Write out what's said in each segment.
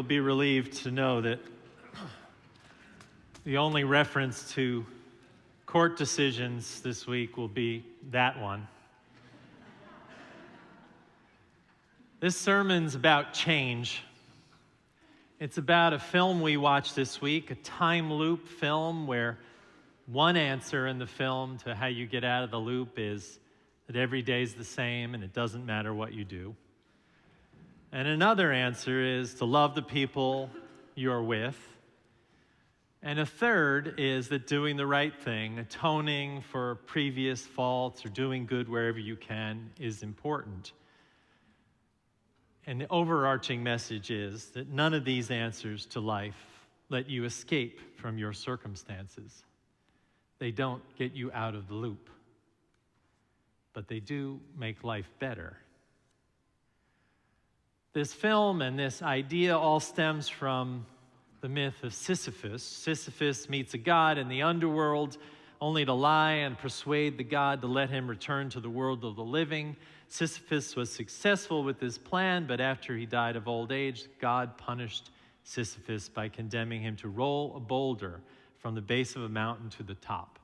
be relieved to know that the only reference to court decisions this week will be that one. This sermon's about change. It's about a film we watched this week, a time loop film where one answer in the film to how you get out of the loop is that every day's the same and it doesn't matter what you do. And another answer is to love the people you're with. And a third is that doing the right thing, atoning for previous faults or doing good wherever you can is important. And the overarching message is that none of these answers to life let you escape from your circumstances. They don't get you out of the loop, but they do make life better. This film and this idea all stems from the myth of Sisyphus. Sisyphus meets a god in the underworld only to lie and persuade the god to let him return to the world of the living. Sisyphus was successful with his plan, but after he died of old age, God punished Sisyphus by condemning him to roll a boulder from the base of a mountain to the top.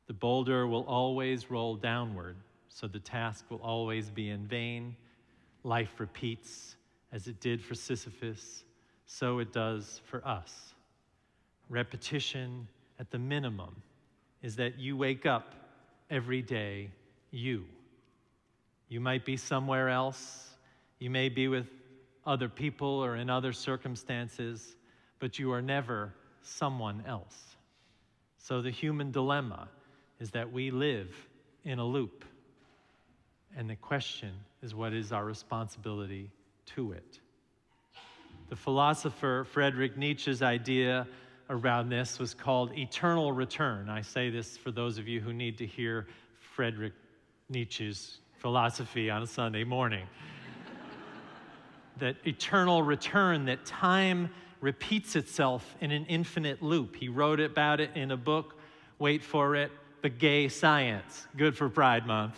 The boulder will always roll downward, so the task will always be in vain. Life repeats, as it did for Sisyphus, so it does for us. Repetition at the minimum is that you wake up every day you. You might be somewhere else. You may be with other people or in other circumstances, but you are never someone else. So the human dilemma is that we live in a loop. And the question is, what is our responsibility to it? The philosopher Friedrich Nietzsche's idea around this was called eternal return. I say this for those of you who need to hear Friedrich Nietzsche's philosophy on a Sunday morning. That eternal return, that time repeats itself in an infinite loop. He wrote about it in a book, wait for it, The Gay Science. Good for Pride Month.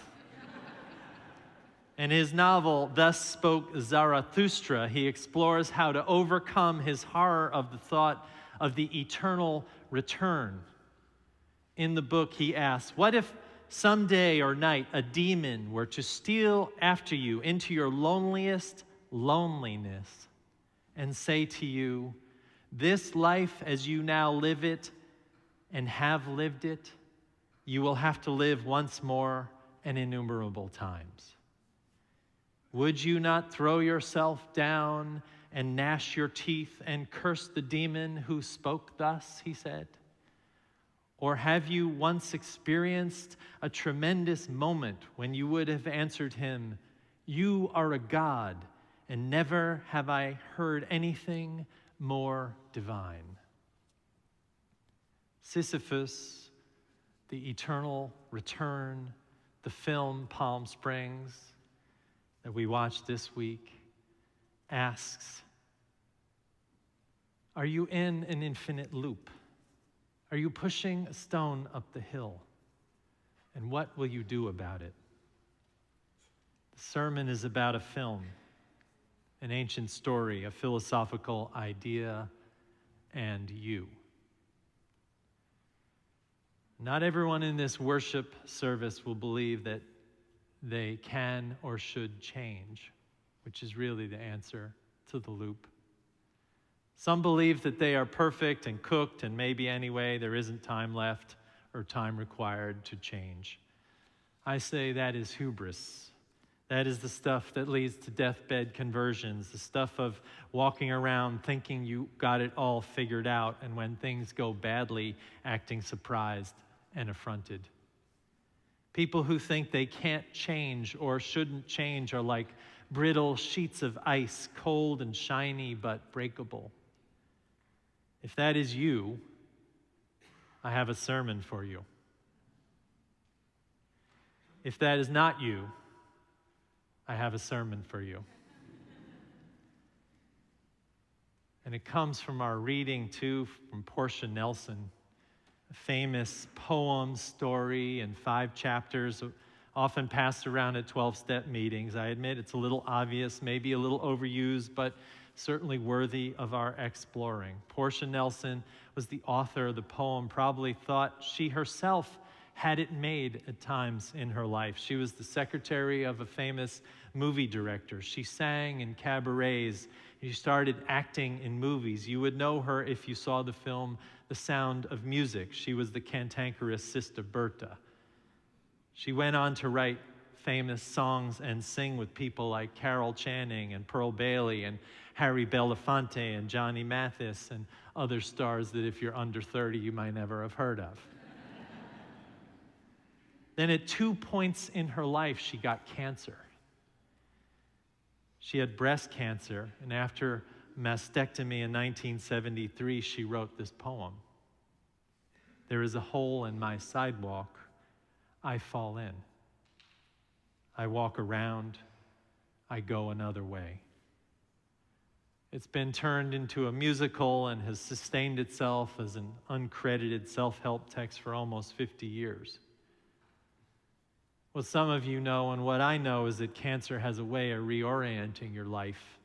In his novel, Thus Spoke Zarathustra, he explores how to overcome his horror of the thought of the eternal return. In the book, he asks, what if someday or night a demon were to steal after you into your loneliest loneliness and say to you, this life as you now live it and have lived it, you will have to live once more and innumerable times. Would you not throw yourself down and gnash your teeth and curse the demon who spoke thus, he said? Or have you once experienced a tremendous moment when you would have answered him, you are a god, and never have I heard anything more divine? Sisyphus, the eternal return, the film Palm Springs that we watched this week, asks, are you in an infinite loop? Are you pushing a stone up the hill? And what will you do about it? The sermon is about a film, an ancient story, a philosophical idea, and you. Not everyone in this worship service will believe that they can or should change, which is really the answer to the loop. Some believe that they are perfect and cooked, and maybe anyway there isn't time left or time required to change. I say that is hubris. That is the stuff that leads to deathbed conversions, the stuff of walking around thinking you got it all figured out, and when things go badly, acting surprised and affronted. People who think they can't change or shouldn't change are like brittle sheets of ice, cold and shiny but breakable. If that is you, I have a sermon for you. If that is not you, I have a sermon for you. And it comes from our reading, too, from Portia Nelson, a famous poem, story in 5 chapters, often passed around at 12-step meetings. I admit it's a little obvious, maybe a little overused, but certainly worthy of our exploring. Portia Nelson was the author of the poem, probably thought she herself had it made at times in her life. She was the secretary of a famous movie director. She sang in cabarets. She started acting in movies. You would know her if you saw the film The Sound of Music. She was the cantankerous Sister Berta. She went on to write famous songs and sing with people like Carol Channing and Pearl Bailey and Harry Belafonte and Johnny Mathis and other stars that if you're under 30, you might never have heard of. Then at 2 points in her life, she got cancer. She had breast cancer, and after mastectomy in 1973, she wrote this poem. There is a hole in my sidewalk, I fall in. I walk around, I go another way. It's been turned into a musical and has sustained itself as an uncredited self-help text for almost 50 years. What some of you know and what I know is that cancer has a way of reorienting your life.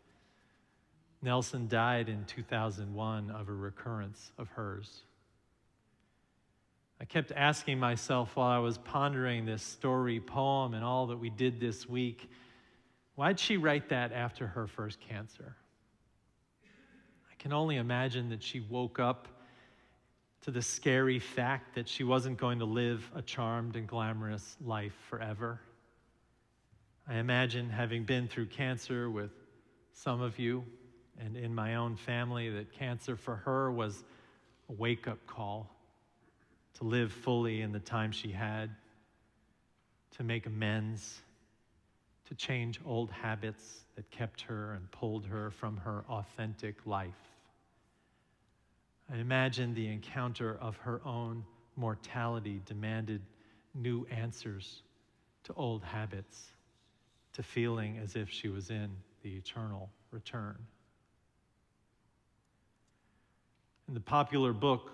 Nelson died in 2001 of a recurrence of hers. I kept asking myself while I was pondering this story, poem, and all that we did this week, why'd she write that after her first cancer? I can only imagine that she woke up to the scary fact that she wasn't going to live a charmed and glamorous life forever. I imagine, having been through cancer with some of you and in my own family, that cancer for her was a wake-up call to live fully in the time she had, to make amends, to change old habits that kept her and pulled her from her authentic life. I imagine the encounter of her own mortality demanded new answers to old habits, to feeling as if she was in the eternal return. In the popular book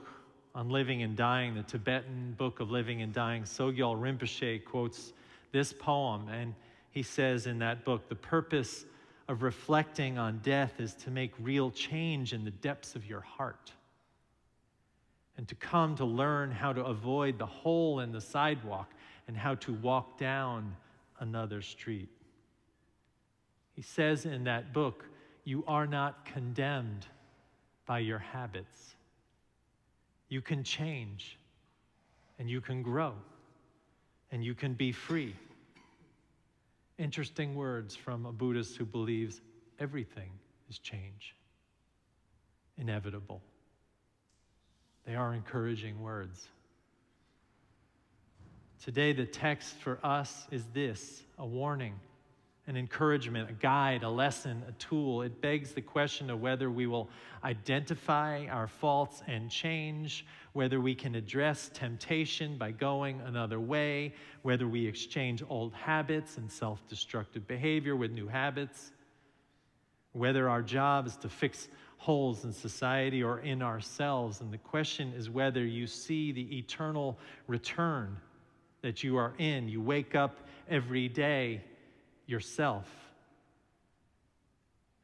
on living and dying, the Tibetan book of living and dying, Sogyal Rinpoche quotes this poem, and he says in that book, the purpose of reflecting on death is to make real change in the depths of your heart, and to come to learn how to avoid the hole in the sidewalk and how to walk down another street. He says in that book, you are not condemned by your habits. You can change, and you can grow, and you can be free. Interesting words from a Buddhist who believes everything is change, inevitable. They are encouraging words. Today, the text for us is this: a warning, an encouragement, a guide, a lesson, a tool. It begs the question of whether we will identify our faults and change, whether we can address temptation by going another way, whether we exchange old habits and self-destructive behavior with new habits, whether our job is to fix holes in society or in ourselves. And the question is whether you see the eternal return that you are in. You wake up every day yourself.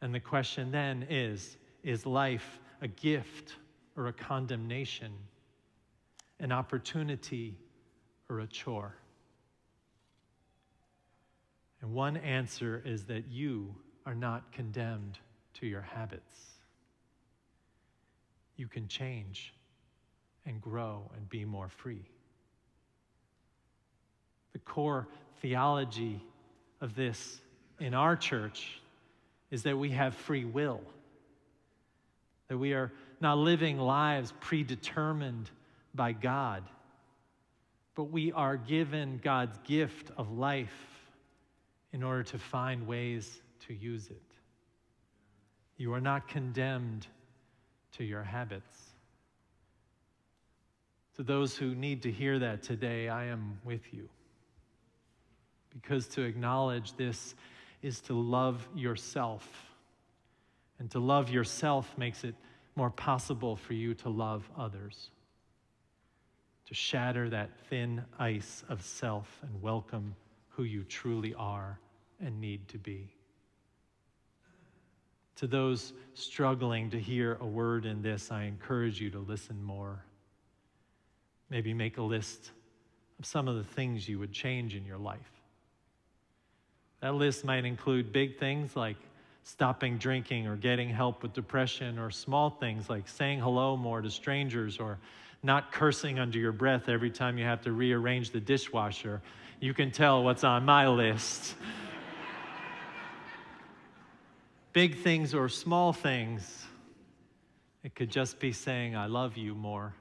And the question then is life a gift or a condemnation, an opportunity or a chore? And one answer is that you are not condemned to your habits. You can change and grow and be more free. The core theology of this in our church is that we have free will, that we are not living lives predetermined by God, but we are given God's gift of life in order to find ways to use it. You are not condemned to your habits. To those who need to hear that today, I am with you. Because to acknowledge this is to love yourself. And to love yourself makes it more possible for you to love others. To shatter that thin ice of self and welcome who you truly are and need to be. To those struggling to hear a word in this, I encourage you to listen more. Maybe make a list of some of the things you would change in your life. That list might include big things like stopping drinking or getting help with depression, or small things like saying hello more to strangers or not cursing under your breath every time you have to rearrange the dishwasher. You can tell what's on my list. Big things or small things. It could just be saying, I love you more.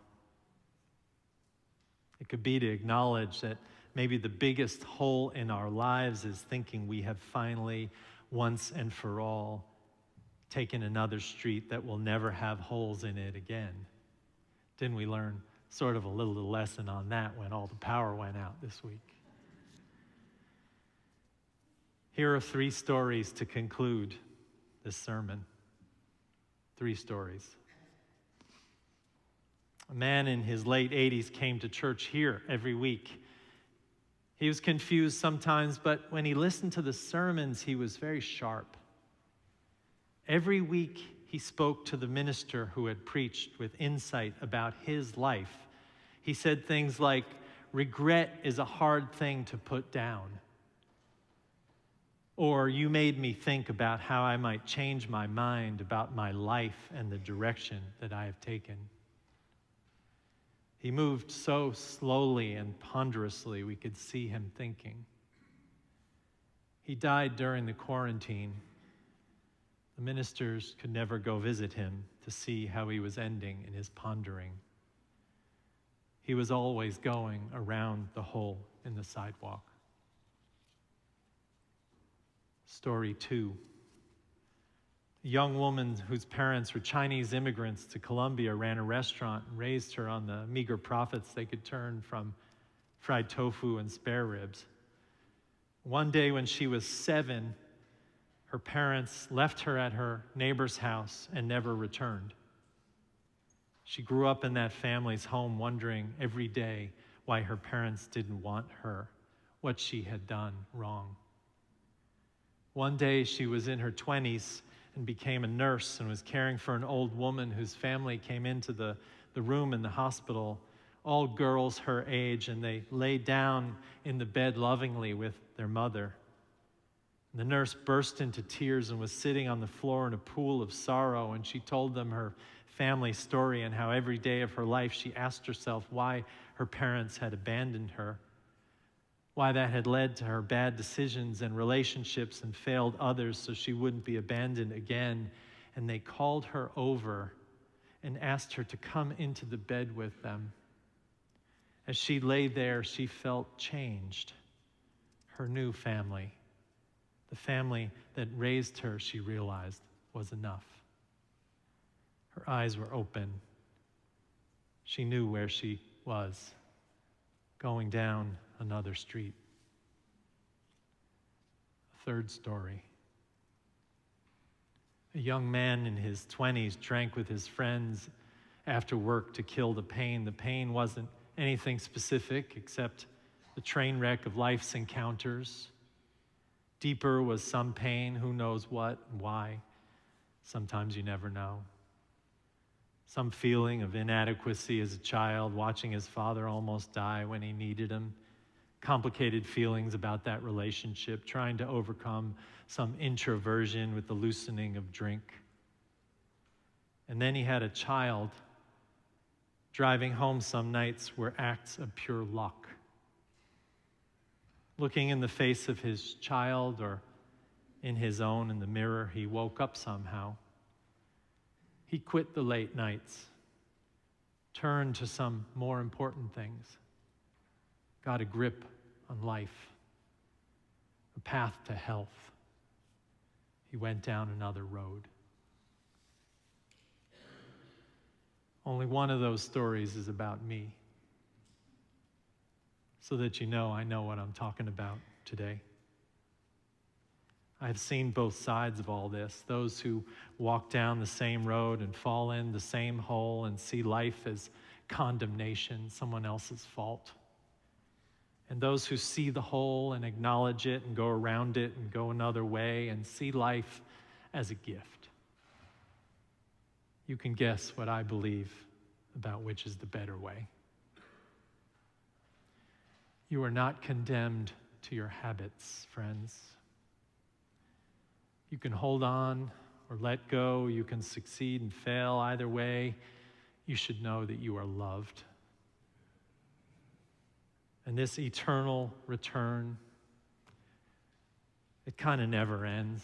It could be to acknowledge that maybe the biggest hole in our lives is thinking we have finally, once and for all, taken another street that will never have holes in it again. Didn't we learn sort of a little lesson on that when all the power went out this week? Here are 3 stories to conclude this sermon. 3 stories. A man in his late 80s came to church here every week. He was confused sometimes, but when he listened to the sermons, he was very sharp. Every week, he spoke to the minister who had preached with insight about his life. He said things like, regret is a hard thing to put down. Or, you made me think about how I might change my mind about my life and the direction that I have taken. He moved so slowly and ponderously we could see him thinking. He died during the quarantine. The ministers could never go visit him to see how he was ending in his pondering. He was always going around the hole in the sidewalk. Story 2. A young woman whose parents were Chinese immigrants to Colombia ran a restaurant and raised her on the meager profits they could turn from fried tofu and spare ribs. One day when she was 7, her parents left her at her neighbor's house and never returned. She grew up in that family's home wondering every day why her parents didn't want her, what she had done wrong. One day she was in her 20s and became a nurse and was caring for an old woman whose family came into the room in the hospital, all girls her age, and they laid down in the bed lovingly with their mother. And the nurse burst into tears and was sitting on the floor in a pool of sorrow, and she told them her family story and how every day of her life she asked herself why her parents had abandoned her, why that had led to her bad decisions and relationships and failed others so she wouldn't be abandoned again. And they called her over and asked her to come into the bed with them. As she lay there, she felt changed. Her new family, the family that raised her, she realized, was enough. Her eyes were open. She knew where she was, going down another street. A 3rd story. A young man in his 20s drank with his friends after work to kill the pain. The pain wasn't anything specific except the train wreck of life's encounters. Deeper was some pain, who knows what and why. Sometimes you never know. Some feeling of inadequacy as a child, watching his father almost die when he needed him. Complicated feelings about that relationship, trying to overcome some introversion with the loosening of drink. And then he had a child. Driving home some nights were acts of pure luck. Looking in the face of his child or in his own in the mirror, he woke up somehow. He quit the late nights, turned to some more important things, got a grip on life, a path to health. He went down another road. Only one of those stories is about me, so that you know I know what I'm talking about today. I've seen both sides of all this, those who walk down the same road and fall in the same hole and see life as condemnation, someone else's fault. And those who see the hole and acknowledge it and go around it and go another way and see life as a gift. you can guess what I believe about which is the better way. You are not condemned to your habits, friends. You can hold on or let go. You can succeed and fail. Either way, you should know that you are loved. And this eternal return, it kind of never ends.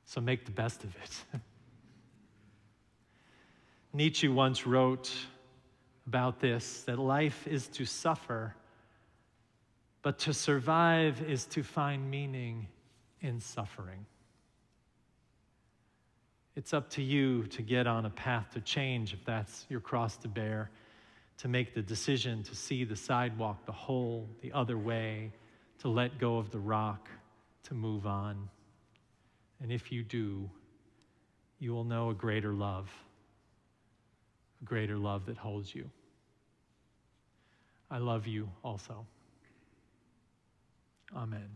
So make the best of it. Nietzsche once wrote about this, that life is to suffer, but to survive is to find meaning in suffering. It's up to you to get on a path to change if that's your cross to bear, to make the decision to see the sidewalk, the hole, the other way, to let go of the rock, to move on. And if you do, you will know a greater love that holds you. I love you also. Amen.